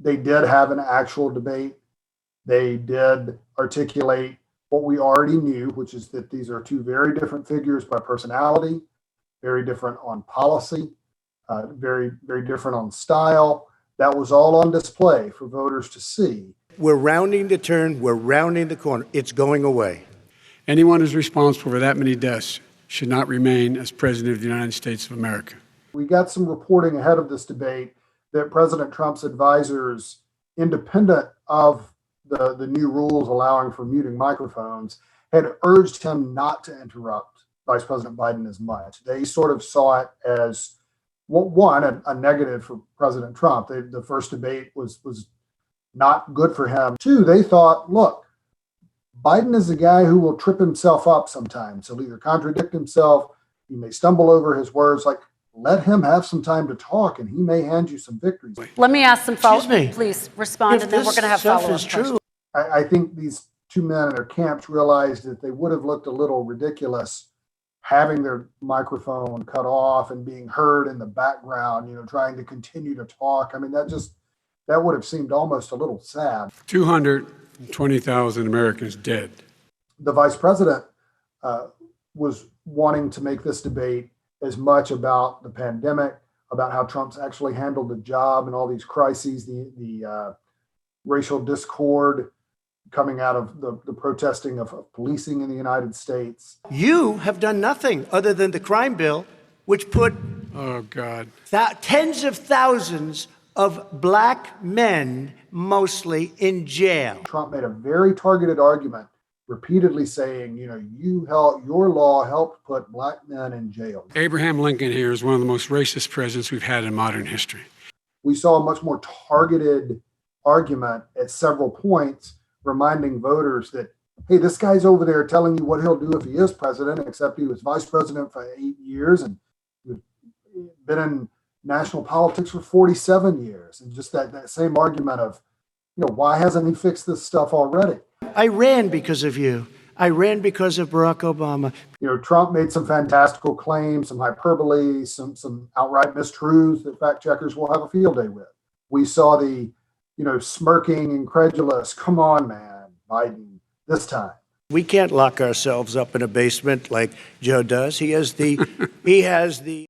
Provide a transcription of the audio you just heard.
they did have an actual debate. They did articulate what we already knew, which is that these are two very different figures by personality, very different on policy, very, very different on style. That was all on display for voters to see. We're rounding the turn. We're rounding the corner. It's going away. Anyone who's responsible for that many deaths should not remain as president of the United States of America. We got some reporting ahead of this debate that President Trump's advisors, independent of the new rules allowing for muting microphones, had urged him not to interrupt Vice President Biden as much. They sort of saw it as, well, one, a negative for President Trump. The first debate was not good for him. Two, they thought, look, Biden is a guy who will trip himself up sometimes. He'll either contradict himself, he may stumble over his words. Like, let him have some time to talk, and he may hand you some victories. Let me ask some follow-up. Please respond, and then we're going to have follow-up questions. I think these two men in their camps realized that they would have looked a little ridiculous having their microphone cut off and being heard in the background, trying to continue to talk. I mean, that would have seemed almost a little sad. 220,000 Americans dead. The vice president was wanting to make this debate as much about the pandemic, about how Trump's actually handled the job and all these crises, the racial discord coming out of the protesting of policing in the United States. You have done nothing other than the crime bill, which put tens of thousands of black men, mostly, in jail. Trump made a very targeted argument, repeatedly saying, your law helped put black men in jail. Abraham Lincoln here is one of the most racist presidents we've had in modern history. We saw a much more targeted argument at several points, reminding voters that, hey, this guy's over there telling you what he'll do if he is president, except he was vice president for 8 years and been in national politics for 47 years. And just that same argument of, why hasn't he fixed this stuff already? I ran because of you. I ran because of Barack Obama. Trump made some fantastical claims, some hyperbole, some outright mistruths that fact checkers will have a field day with. We saw the, smirking, incredulous, come on, man, Biden, this time. We can't lock ourselves up in a basement like Joe does. He has the